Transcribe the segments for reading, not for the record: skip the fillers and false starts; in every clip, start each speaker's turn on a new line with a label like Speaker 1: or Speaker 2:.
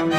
Speaker 1: Oh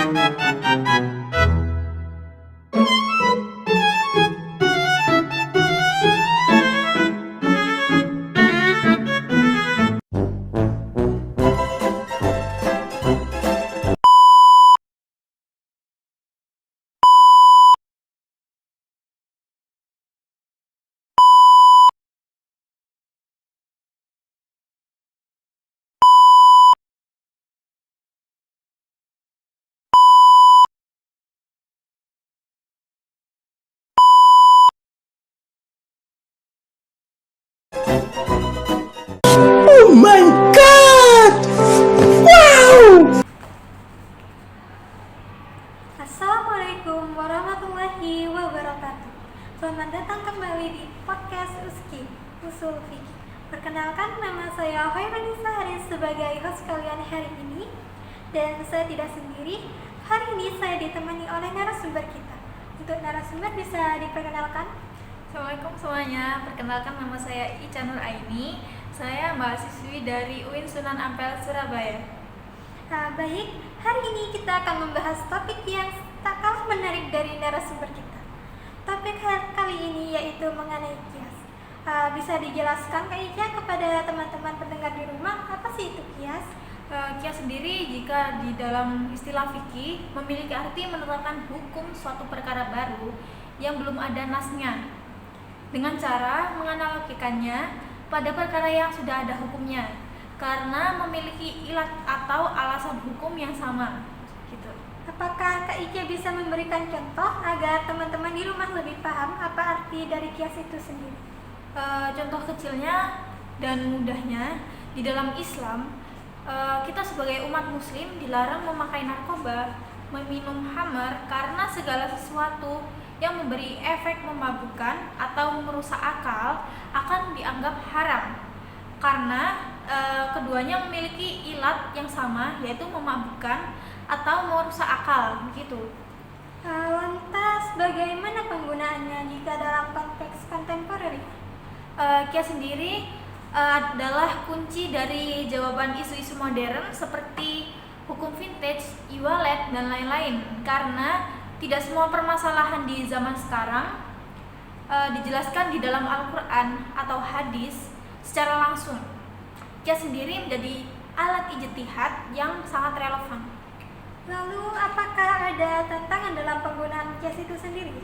Speaker 1: my god! Wow!
Speaker 2: Assalamualaikum warahmatullahi wabarakatuh. Selamat datang kembali di podcast USKI, Usul Fikih. Perkenalkan, nama saya Hoiranisa Haris sebagai host kalian hari ini. Dan saya tidak sendiri. Hari ini saya ditemani oleh narasumber kita. Untuk narasumber bisa diperkenalkan.
Speaker 3: Assalamualaikum semuanya, perkenalkan nama saya Ica Nur Aini. Saya mahasiswi dari UIN Sunan Ampel, Surabaya.
Speaker 2: Baik, hari ini kita akan membahas topik yang tak kalah menarik dari narasumber kita. Topik kali ini yaitu mengenai kias. Bisa dijelaskan Kak Ica kepada teman-teman pendengar di rumah, apa sih itu kias?
Speaker 3: Kias sendiri jika di dalam istilah fikih memiliki arti menetapkan hukum suatu perkara baru yang belum ada nasnya, dengan cara menganalogikannya pada perkara yang sudah ada hukumnya karena memiliki ilat atau alasan hukum yang sama gitu.
Speaker 2: Apakah Kak Ica bisa memberikan contoh agar teman-teman di rumah lebih paham apa arti dari kias itu sendiri?
Speaker 3: Contoh kecilnya dan mudahnya, di dalam Islam kita sebagai umat muslim dilarang memakai narkoba, meminum khamar karena segala sesuatu yang memberi efek memabukkan atau merusak akal akan dianggap haram karena keduanya memiliki ilat yang sama, yaitu memabukkan atau merusak akal begitu.
Speaker 2: Lantas bagaimana penggunaannya jika dalam konteks kontemporer?
Speaker 3: Kias sendiri adalah kunci dari jawaban isu-isu modern seperti hukum vintage, e-wallet, dan lain-lain, karena tidak semua permasalahan di zaman sekarang dijelaskan di dalam Al-Quran atau hadis secara langsung. Kias sendiri menjadi alat ijtihad yang sangat relevan.
Speaker 2: Lalu apakah ada tantangan dalam penggunaan kias itu sendiri?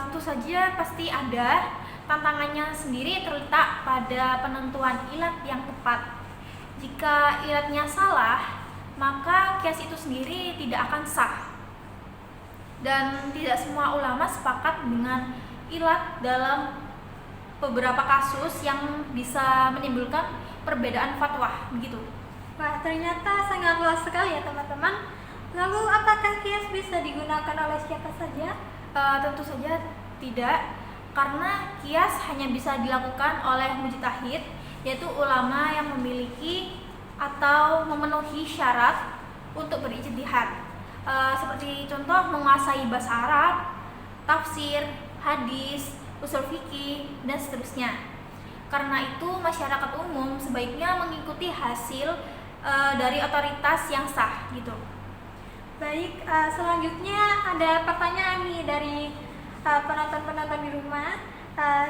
Speaker 3: Tentu saja pasti ada. Tantangannya sendiri terletak pada penentuan ilat yang tepat. Jika ilatnya salah, maka kias itu sendiri tidak akan sah. Dan tidak semua ulama sepakat dengan ilat dalam beberapa kasus yang bisa menimbulkan perbedaan fatwa begitu.
Speaker 2: Wah, ternyata sangat luas sekali ya teman-teman. Lalu apakah kias bisa digunakan oleh siapa saja?
Speaker 3: Tentu saja tidak, karena kias hanya bisa dilakukan oleh mujtahid, yaitu ulama yang memiliki atau memenuhi syarat untuk berijtihad. Seperti contoh menguasai bahasa Arab, tafsir, hadis, usul fikih, dan seterusnya. Karena itu masyarakat umum sebaiknya mengikuti hasil dari otoritas yang sah gitu.
Speaker 2: Baik, selanjutnya ada pertanyaan nih dari penonton-penonton di rumah.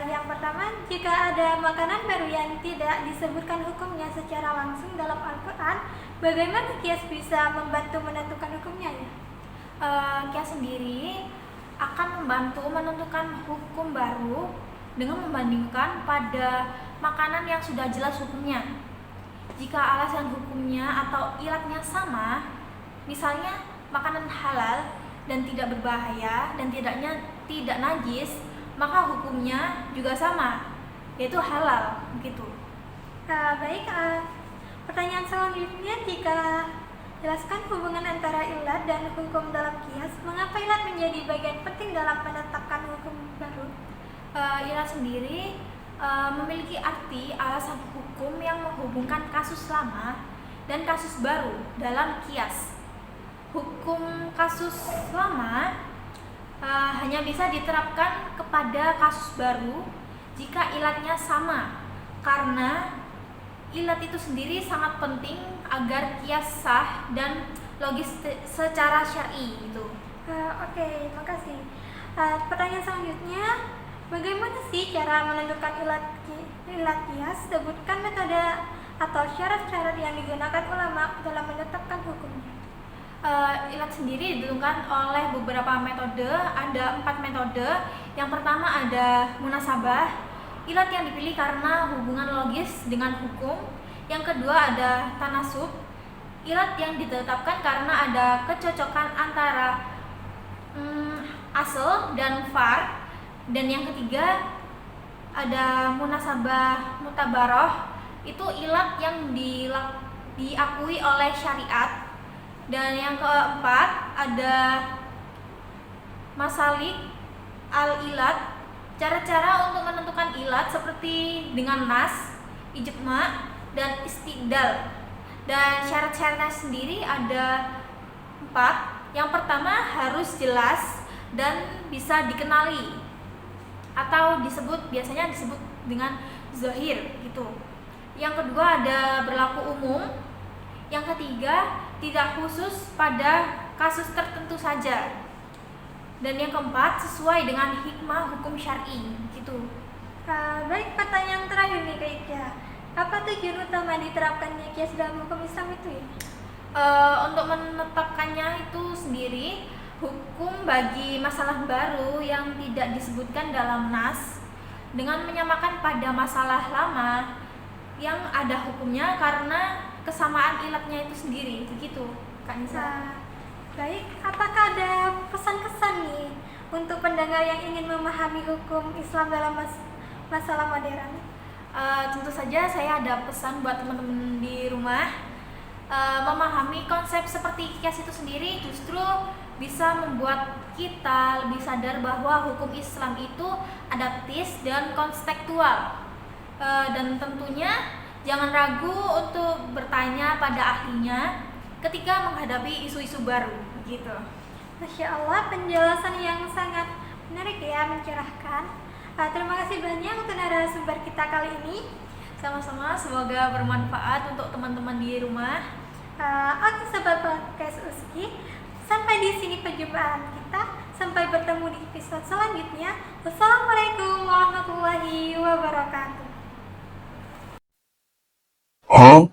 Speaker 2: Yang pertama, jika ada makanan baru yang tidak disebutkan hukumnya secara langsung dalam Al-Quran, bagaimana kias bisa membantu menentukan hukumnya ya?
Speaker 3: Kias sendiri akan membantu menentukan hukum baru dengan membandingkan pada makanan yang sudah jelas hukumnya. Jika alasan hukumnya atau ilatnya sama, misalnya makanan halal dan tidak berbahaya dan tidak najis, maka hukumnya juga sama, yaitu halal begitu.
Speaker 2: Baik, pertanyaan selanjutnya, jika jelaskan hubungan antara ilat dan hukum dalam kias, mengapa ilat menjadi bagian penting dalam menetapkan hukum baru?
Speaker 3: Ilat sendiri memiliki arti alasan hukum yang menghubungkan kasus lama dan kasus baru dalam kias. Hukum kasus lama hanya bisa diterapkan kepada kasus baru jika ilatnya sama, karena ilat itu sendiri sangat penting agar kias sah dan logis secara syar'i gitu.
Speaker 2: Oke, makasih. Pertanyaan selanjutnya, bagaimana sih cara menentukan ilat kias? Sebutkan metode atau syarat-syarat yang digunakan ulama dalam menetapkan hukumnya.
Speaker 3: Ilat sendiri ditentukan oleh beberapa metode, ada 4 metode. Yang pertama ada munasabah, ilat yang dipilih karena hubungan logis dengan hukum. Yang kedua ada tanasub, ilat yang ditetapkan karena ada kecocokan antara asal dan far. Dan yang ketiga ada munasabah mutabaroh, itu ilat yang diakui oleh syariat. Dan yang keempat ada masalik al-ilat, cara-cara untuk menentukan ilat seperti dengan nas, ijma, dan istidlal. Dan syarat-syaratnya sendiri ada 4. Yang pertama harus jelas dan bisa dikenali, atau biasanya disebut dengan zahir gitu. Yang kedua ada berlaku umum. Yang ketiga tidak khusus pada kasus tertentu saja. Dan yang keempat sesuai dengan hikmah hukum syar'i gitu.
Speaker 2: Baik, pertanyaan terakhir nih Kak Ika. Apa tujuan utama diterapkannya kias dalam hukum Islam itu ya?
Speaker 3: Untuk menetapkannya itu sendiri, hukum bagi masalah baru yang tidak disebutkan dalam nas dengan menyamakan pada masalah lama yang ada hukumnya karena kesamaan ilatnya itu sendiri, begitu Kak Nisa.
Speaker 2: Baik, apakah ada pesan-pesan nih untuk pendengar yang ingin memahami hukum Islam dalam masalah modern?
Speaker 3: Tentu saja saya ada pesan buat teman-teman di rumah. Memahami konsep seperti kias itu sendiri justru bisa membuat kita lebih sadar bahwa hukum Islam itu adaptif dan kontekstual. Dan tentunya jangan ragu untuk bertanya pada ahlinya ketika menghadapi isu-isu baru gitu.
Speaker 2: Masya Allah, penjelasan yang sangat menarik ya, mencerahkan. Terima kasih banyak untuk narasumber kita kali ini.
Speaker 3: Sama-sama, semoga bermanfaat untuk teman-teman di rumah.
Speaker 2: Oke sobat podcast Uski, sampai di sini perjumpaan kita. Sampai bertemu di episode selanjutnya. Wassalamualaikum warahmatullahi wabarakatuh.
Speaker 1: Huh?